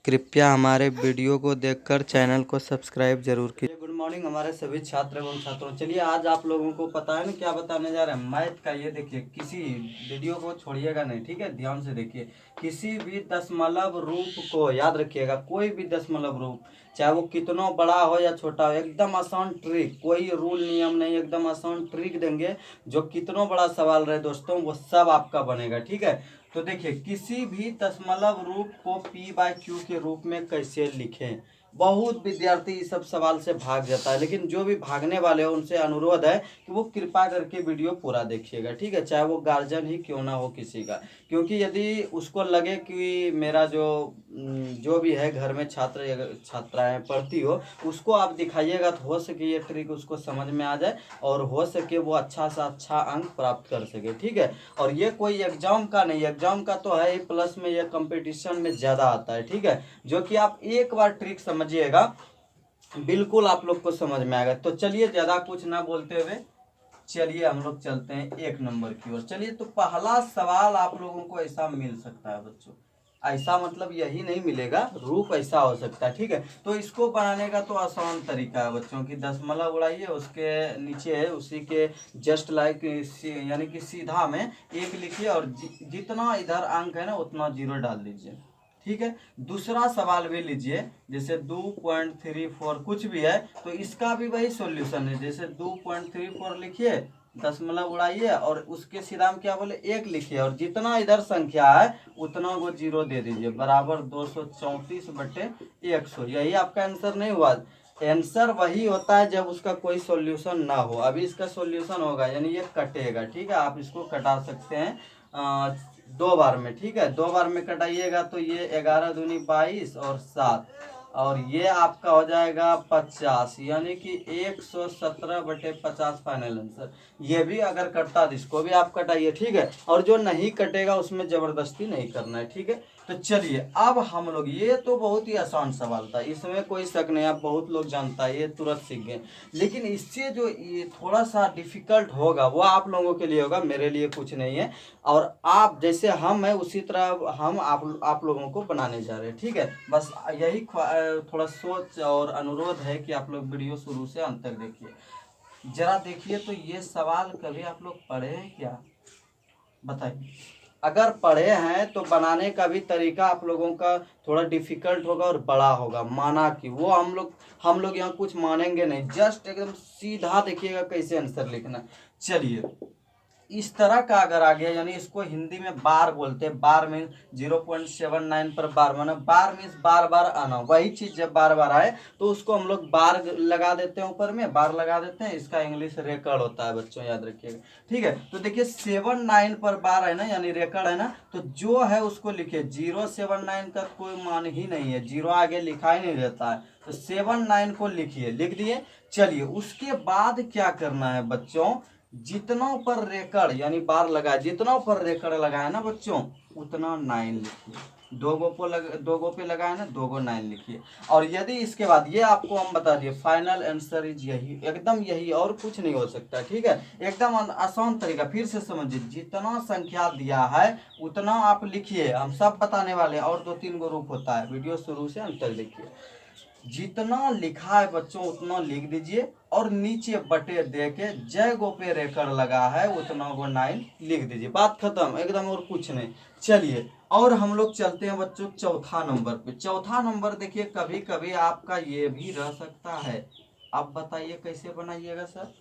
कृपया हमारे वीडियो को देखकर चैनल को सब्सक्राइब जरूर कीजिए। गुड मॉर्निंग हमारे सभी छात्र एवं छात्रों। चलिए आज आप लोगों को पता है ना क्या बताने जा रहे हैं, मैथ का। ये देखिए, किसी वीडियो को छोड़िएगा नहीं, ठीक है, ध्यान से देखिए। किसी भी दशमलव रूप को याद रखिएगा, कोई भी दशमलव रूप चाहे वो कितना बड़ा हो या छोटा हो, एकदम आसान ट्रिक, कोई रूल नियम नहीं, एकदम आसान ट्रिक देंगे। जो कितना बड़ा सवाल रहे दोस्तों वो सब आपका बनेगा, ठीक है। तो देखिए, किसी भी दशमलव रूप को p/q के रूप में कैसे लिखें। बहुत विद्यार्थी इस सब सवाल से भाग जाता है, लेकिन जो भी भागने वाले हो उनसे अनुरोध है कि वो कृपा करके वीडियो पूरा देखिएगा, ठीक है, चाहे वो गार्जियन ही क्यों ना हो किसी का। क्योंकि यदि उसको लगे कि मेरा जो भी है घर में छात्र छात्राएं पढ़ती हो, उसको आप दिखाइएगा तो हो सके ये ट्रिक उसको समझ में आ जाए और हो सके वो अच्छा सा अच्छा अंक प्राप्त कर सके, ठीक है। और ये कोई एग्जाम का नहीं, एग्जाम का तो है ही, प्लस में ये कंपटीशन में ज़्यादा आता है, ठीक है। जो कि आप एक बार ट्रिक समझिएगा, बिल्कुल आप लोग को समझ में आएगा। तो चलिए ज़्यादा कुछ ना बोलते हुए चलिए हम लोग चलते हैं 1 नंबर की ओर। चलिए, तो पहला सवाल आप लोगों को ऐसा मिल सकता है बच्चों, ऐसा मतलब यही नहीं मिलेगा, रूप ऐसा हो सकता है, ठीक है। तो इसको बनाने का तो आसान तरीका है बच्चों की, दशमलव उड़ाइए, उसके नीचे है उसी के जस्ट लाइक यानी कि सीधा में एक लिखिए और जितना इधर अंक है ना उतना जीरो डाल दीजिए, ठीक है। दूसरा सवाल भी लीजिए, जैसे 2.34 कुछ भी है तो इसका भी वही सॉल्यूशन है। जैसे 2.34 लिखिए, दशमलव उड़ाइए और उसके सीधा में क्या बोले एक लिखिए और जितना इधर संख्या है उतना वो जीरो दे दीजिए, बराबर 234/100। यही आपका आंसर नहीं हुआ। आंसर वही होता है जब उसका कोई सॉल्यूशन ना हो। अभी इसका सॉल्यूशन होगा, यानी ये कटेगा, ठीक है। आप इसको कटा सकते हैं 2 बार में, ठीक है। 2 बार में कटाइएगा तो ये 11 दूनी 22 और 7, और ये आपका हो जाएगा 50, यानी कि 117/50 फाइनल आंसर। ये भी अगर कटता तो इसको भी आप कटाइए, ठीक है। और जो नहीं कटेगा उसमें जबरदस्ती नहीं करना है, ठीक है। तो चलिए अब हम लोग, ये तो बहुत ही आसान सवाल था, इसमें कोई शक नहीं, आप बहुत लोग जानता है, ये तुरंत सीख गए। लेकिन इससे जो ये थोड़ा सा डिफिकल्ट होगा वो आप लोगों के लिए होगा, मेरे लिए कुछ नहीं है। और आप जैसे हम है उसी तरह हम आप लोगों को बनाने जा रहे हैं, ठीक है। बस यही थोड़ा सोच और अनुरोध है कि आप लोग वीडियो शुरू से अंत तक देखिए। जरा देखिए, तो ये सवाल कभी आप लोग पढ़े हैं क्या, बताइए। अगर पढ़े हैं तो बनाने का भी तरीका आप लोगों का थोड़ा डिफिकल्ट होगा और बड़ा होगा, माना कि वो हम लोग यहाँ कुछ मानेंगे नहीं, जस्ट एकदम सीधा देखिएगा कैसे आंसर लिखना। चलिए, इस तरह का अगर आ गया, यानी इसको हिंदी में बार बोलते हैं। बार मीन 0.79 पर बार, माना बार मीन्स बार बार आना। वही चीज जब बार बार आए तो उसको हम लोग बार लगा देते हैं, ऊपर में बार लगा देते हैं। इसका इंग्लिश रेकर्ड होता है बच्चों, याद रखिएगा, ठीक है। तो देखिए 79 पर बार है ना, यानी रेकर्ड है ना, तो जो है उसको लिखिए। 079 का कोई मान ही नहीं है, जीरो आगे लिखा ही नहीं रहता है, तो 79 को लिखिए, लिख दिए। चलिए, उसके बाद क्या करना है बच्चों, जितना पर रेकड़ यानी बार लगाए, जितना पर रेकड़ लगाए ना बच्चों उतना 9 लिखिए। दो गो पे लगाए ना, 2 गो 9 लिखिए। और यदि इसके बाद ये आपको हम बता दिए, फाइनल आंसर इज यही, एकदम यही, और कुछ नहीं हो सकता, ठीक है। एकदम आसान तरीका, फिर से समझिए, जितना संख्या दिया है उतना आप लिखिए, हम सब बताने वाले हैं। और 2-3 गो रूप होता है, वीडियो शुरू से अंत तक देखिए। जितना लिखा है बच्चों उतना लिख दीजिए और नीचे बटे दे के जय गो पे रेकड़ लगा है उतना गो 9 लिख दीजिए, बात खत्म एकदम, और कुछ नहीं। चलिए, और हम लोग चलते हैं बच्चों चौथा नंबर पे। चौथा नंबर देखिए, कभी कभी आपका ये भी रह सकता है। अब बताइए कैसे बनाइएगा सर,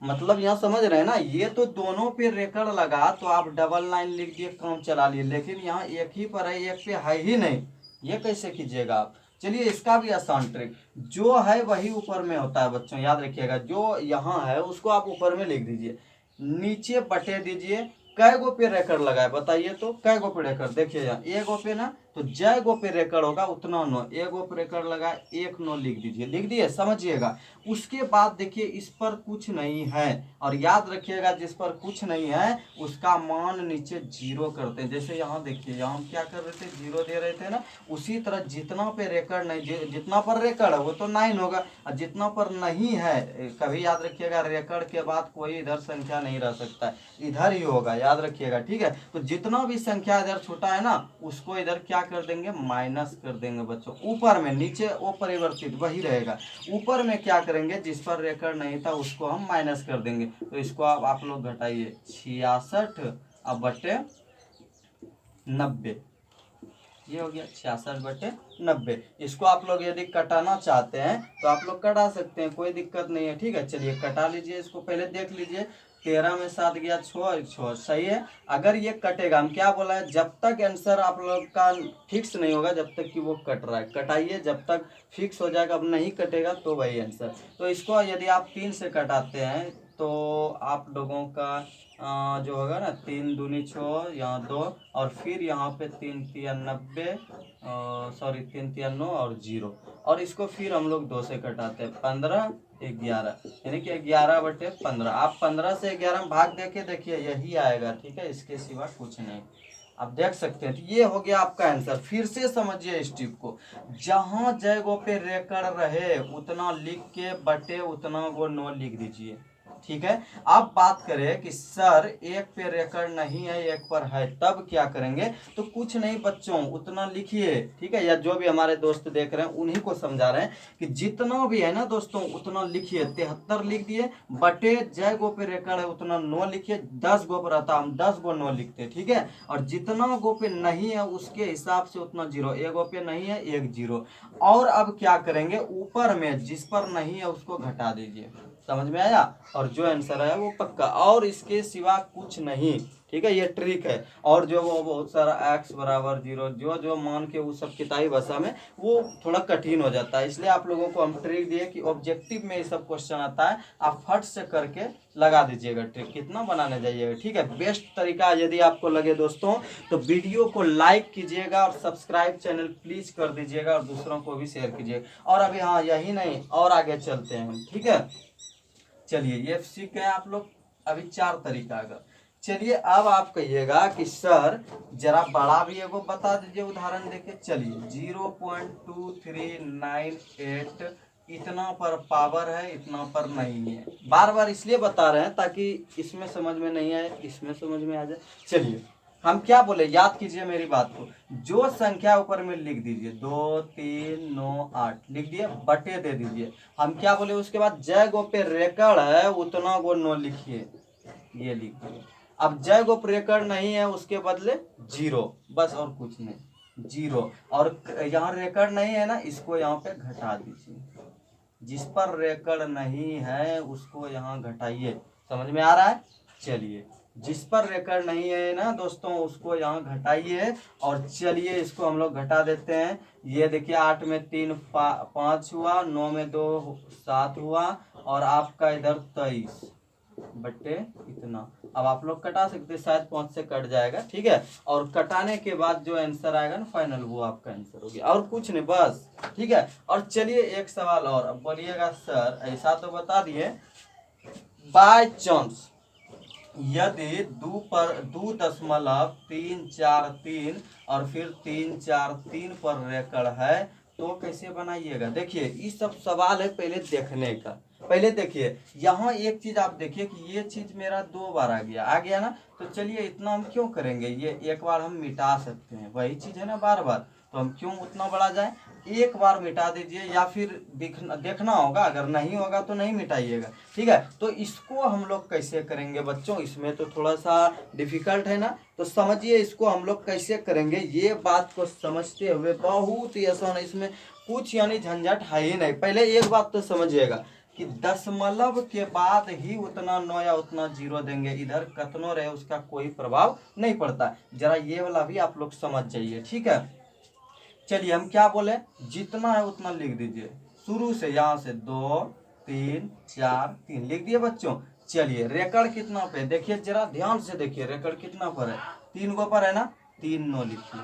मतलब यहाँ समझ रहे हैं ना, ये तो दोनों पे रेकड़ लगा तो आप डबल 9 लिख दिए, काम चला लिए। लेकिन यहाँ एक ही पर है, एक पे है ही नहीं, ये कैसे कीजिएगा आप। चलिए, इसका भी आसान ट्रिक, जो है वही ऊपर में होता है बच्चों, याद रखिएगा। जो यहाँ है उसको आप ऊपर में लिख दीजिए, नीचे बटे दीजिए। कै गो पे रेकड़ लगाए बताइए, तो कै गो पे रेकड़, देखिए यहाँ ए गो पे ना, तो जय गो पे रेकड़ होगा उतना 9, ए गो पे रेकड़ लगाए 1 9 लिख दीजिए, लिख दिए, समझिएगा। उसके बाद देखिए इस पर कुछ नहीं है, और याद रखिएगा जिस पर कुछ नहीं है उसका मान नीचे 0 करते हैं। जैसे यहाँ देखिए, यहाँ हम क्या कर रहे थे, 0 दे रहे थे ना, उसी तरह जितना पे रेकड़ नहीं, जितना पर रेकड़ है वो तो 9 होगा, और जितना पर नहीं है, कभी याद रखिएगा रेकड़ के बाद कोई इधर संख्या नहीं रह सकता, इधर ही होगा, याद रखिएगा, ठीक है। तो जितना भी संख्या इधर छोटा है ना उसको इधर क्या क्या कर देंगे, माइनस कर देंगे बच्चों। ऊपर में, नीचे वो परिवर्तित वही रहेगा, ऊपर में क्या करेंगे, जिस पर रेकड़ नहीं था उसको हम माइनस कर देंगे। तो इसको आप लोग घटाइए, 66 अब बटे 90, ये हो गया 66/90। इसको आप लोग यदि कटाना चाहते हैं तो आप लोग कटा सकते हैं, कोई दिक्कत नहीं है। ठीक है, चलिए कटा लीजिए इसको, पहले देख लीजिए 13 में 7 गया 6 सही है। अगर ये कटेगा, हम क्या बोला है, जब तक आंसर आप लोग का फिक्स नहीं होगा जब तक कि वो कट रहा है, कटाइए, जब तक फिक्स हो जाएगा, अब नहीं कटेगा तो वही आंसर। तो इसको यदि आप 3 से कटाते हैं तो आप लोगों का जो होगा ना, 3 दूनी 6, यहाँ 2, और फिर यहाँ पे 3 तिया 90, सॉरी 3 तिया 9 और 0, और इसको फिर हम लोग 2 से कटाते हैं, 15 11, यानी कि 11/15। आप 15 से 11 भाग देके देखिए, यही आएगा। ठीक है, इसके सिवा कुछ नहीं, आप देख सकते हैं। तो ये हो गया आपका आंसर। फिर से समझिए इस टिप को, जहां जगह पे रेकड़ रहे उतना लिख के बटे उतना वो 9 लिख दीजिए। ठीक है, आप बात करें कि सर एक पे रेकड़ नहीं है एक पर है, तब क्या करेंगे, तो कुछ नहीं बच्चों, उतना लिखिए। ठीक है, या जो भी हमारे दोस्त देख रहे हैं उन्हीं को समझा रहे हैं कि जितना भी है ना दोस्तों उतना लिखिए। 73 लिख दिए, बटे जय गो पे रेकड़ है उतना 9 लिखिए। 10 गो पर रहता, हम 10 गो 9 लिखते। ठीक है, और जितना गो पे नहीं है उसके हिसाब से उतना 0, एक गो पे नहीं है 1 0। और अब क्या करेंगे, ऊपर में जिस पर नहीं है उसको घटा दीजिए। समझ में आया, और जो आंसर है वो पक्का, और इसके सिवा कुछ नहीं। ठीक है, ये ट्रिक है। और जो वो बहुत सारा x = 0 जो जो मान के वो सब किताबी भाषा में वो थोड़ा कठिन हो जाता है, इसलिए आप लोगों को हम ट्रिक दिए कि ऑब्जेक्टिव में ये सब क्वेश्चन आता है, आप फट से करके लगा दीजिएगा ट्रिक, कितना बनाने जाइएगा। ठीक है, बेस्ट तरीका यदि आपको लगे दोस्तों तो वीडियो को लाइक कीजिएगा और सब्सक्राइब चैनल प्लीज कर दीजिएगा, और दूसरों को भी शेयर कीजिएगा। और अभी हाँ यही नहीं, और आगे चलते हैं। ठीक है, चलिए ये सीख गए आप लोग, अभी 4 तरीका का। चलिए अब आप कहिएगा कि सर जरा बड़ा भी एगो बता दीजिए उदाहरण देके। चलिए 0.2398 इतना पर पावर है, इतना पर नहीं है। बार बार इसलिए बता रहे हैं ताकि इसमें समझ में नहीं आए, इसमें समझ में आ जाए। चलिए हम क्या बोले, याद कीजिए मेरी बात को, जो संख्या ऊपर में लिख दीजिए 2 3 9 8 लिख दिए, बटे दे दीजिए। हम क्या बोले उसके बाद, जय गो पे रेकड़ है उतना गो 9 लिखिए, ये लिख दिए। अब जय गो पे रेकड़ नहीं है उसके बदले 0, बस और कुछ नहीं, 0। और यहाँ रेकड़ नहीं है ना, इसको यहाँ पे घटा दीजिए, जिस पर रेकड़ नहीं है उसको यहाँ घटाइए। समझ में आ रहा है, चलिए जिस पर रेकड़ नहीं है ना दोस्तों उसको यहाँ घटाइए। और चलिए इसको हम लोग घटा देते हैं। ये देखिए 8 में 3 5 हुआ, 9 में 2 7 हुआ, और आपका इधर 23 बटे इतना। अब आप लोग कटा सकते हैं, शायद 5 से कट जाएगा। ठीक है, और कटाने के बाद जो आंसर आएगा ना फाइनल, वो आपका आंसर हो गया, और कुछ नहीं बस। ठीक है, और चलिए एक सवाल और। अब बोलिएगा सर ऐसा तो बता दिए, बाय चांस यदि 2.343 और फिर 343 पर रेकड़ है तो कैसे बनाइएगा। देखिए ये सब सवाल है पहले देखने का। पहले देखिए यहाँ एक चीज आप देखिए कि ये चीज मेरा 2 बार आ गया ना, तो चलिए इतना हम क्यों करेंगे, ये एक बार हम मिटा सकते हैं, वही चीज है ना बार बार, तो हम क्यों उतना बढ़ा जाए, एक बार मिटा दीजिए, या फिर देखना होगा, अगर नहीं होगा तो नहीं मिटाइएगा। ठीक है, तो इसको हम लोग कैसे करेंगे बच्चों, इसमें तो थोड़ा सा डिफिकल्ट है ना, तो समझिए इसको हम लोग कैसे करेंगे। ये बात को समझते हुए बहुत ही आसान है, इसमें कुछ यानी झंझट है ही नहीं। पहले एक बात तो समझिएगा कि दशमलव के बाद ही उतना 9 या उतना 0 देंगे, इधर कतनो रहे उसका कोई प्रभाव नहीं पड़ता। जरा ये वाला भी आप लोग समझ जाइए। ठीक है, चलिए हम क्या बोले, जितना है उतना लिख दीजिए शुरू से, यहाँ से 2 3 4 3 लिख दिए बच्चों। चलिए रेकड़ कितना पे देखिए, जरा ध्यान से देखिए, रेकड़ कितना पर है, 3 गो पर है ना, 3 9 लिखिए,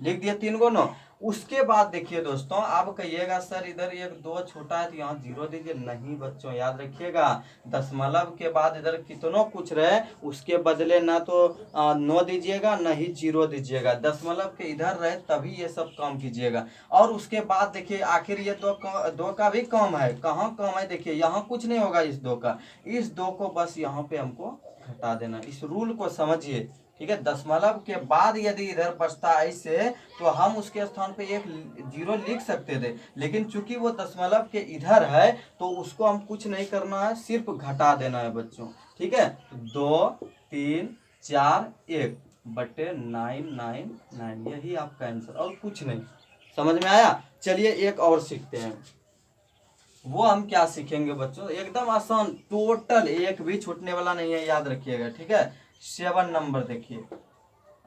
लिख दिए 3 गो 9। उसके बाद देखिए दोस्तों, आप कहिएगा सर इधर 1 2 छोटा है तो यहाँ 0 दीजिए, नहीं बच्चों याद रखिएगा, दशमलव के बाद इधर कितनों कुछ रहे उसके बदले ना तो 9 दीजिएगा ना ही 0 दीजिएगा, दशमलव के इधर रहे तभी ये सब काम कीजिएगा। और उसके बाद देखिए आखिर ये 2 का भी काम है, कहाँ काम है देखिए, यहाँ कुछ नहीं होगा इस 2 का, इस 2 को बस यहाँ पे हमको घटा देना, इस रूल को समझिए। ठीक है। दशमलव के बाद यदि इधर बचता ऐसे तो हम उसके स्थान पे एक जीरो लिख सकते थे, लेकिन चूंकि वो दशमलव के इधर है तो उसको हम कुछ नहीं करना है, सिर्फ घटा देना है बच्चों, ठीक है। 2 3 4 1 बटे 999, यही आपका आंसर और कुछ नहीं। समझ में आया। चलिए एक और सीखते हैं। वो हम क्या सीखेंगे बच्चों, एकदम आसान, टोटल एक भी छूटने वाला नहीं है, याद रखिएगा, ठीक है। 7 नंबर देखिए,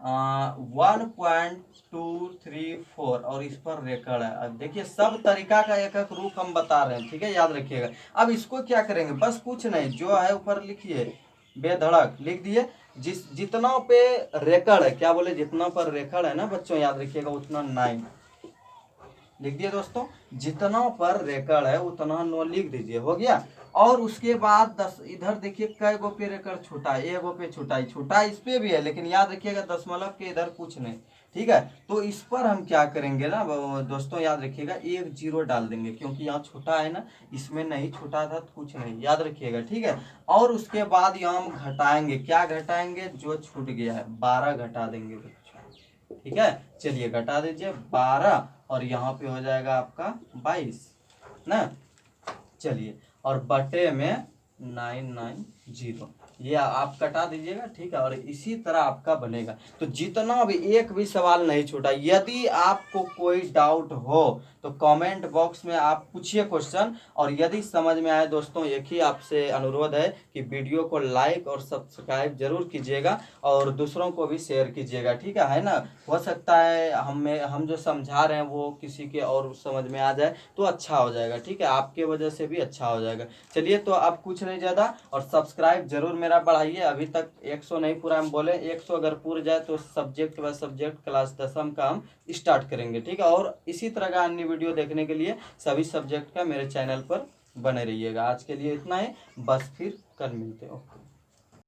1.234 और इस पर रेकड़ है। अब देखिए सब तरीका का एक एक रूप हम बता रहे हैं, ठीक है, याद रखिएगा। अब इसको क्या करेंगे, बस कुछ नहीं, जो है ऊपर लिखिए, बेधड़क लिख दिए। जितना पे रेकड़ है, क्या बोले, जितना पर रेकड़ है ना बच्चों, याद रखिएगा, उतना 9 लिख दिए दोस्तों। जितना पर रेकड़ है उतना 9 लिख दीजिए, हो गया। और उसके बाद 10 इधर देखिए कै गो पे रेकड़ छूटा है, एगो पे छूटा है, छूटा इस पे भी है, लेकिन याद रखिएगा दशमलव के इधर कुछ नहीं, ठीक है। तो इस पर हम क्या करेंगे ना दोस्तों, याद रखिएगा, एक जीरो डाल देंगे, क्योंकि यहाँ छोटा है ना, इसमें नहीं छोटा था तो कुछ नहीं, याद रखिएगा, ठीक है। और उसके बाद यहाँ हम घटाएंगे, क्या घटाएंगे, जो छूट गया है 12 घटा देंगे बच्चों, ठीक है। चलिए घटा दीजिए 12 और यहाँ पे हो जाएगा आपका 22 ना। चलिए और बटे में 990, ये आप कटा दीजिएगा, ठीक है। और इसी तरह आपका बनेगा। तो जितना भी एक भी सवाल नहीं छूटा। यदि आपको कोई डाउट हो तो कमेंट बॉक्स में आप पूछिए क्वेश्चन। और यदि समझ में आए दोस्तों, एक ही आपसे अनुरोध है कि वीडियो को लाइक और सब्सक्राइब जरूर कीजिएगा और दूसरों को भी शेयर कीजिएगा, ठीक है ना। हो सकता है हम जो समझा रहे हैं वो किसी के और समझ में आ जाए तो अच्छा हो जाएगा, ठीक है, आपके वजह से भी अच्छा हो जाएगा। चलिए तो अब कुछ नहीं ज़्यादा, और सब्सक्राइब जरूर मेरा बढ़ाइए। अभी तक 100 नहीं पूरा, हम बोले 100 अगर पूरा जाए तो सब्जेक्ट बाय सब्जेक्ट क्लास 10वीं का हम स्टार्ट करेंगे, ठीक है। और इसी तरह का अन्य वीडियो देखने के लिए सभी सब्जेक्ट का मेरे चैनल पर बने रहिएगा। आज के लिए इतना ही, बस फिर कल मिलते हो।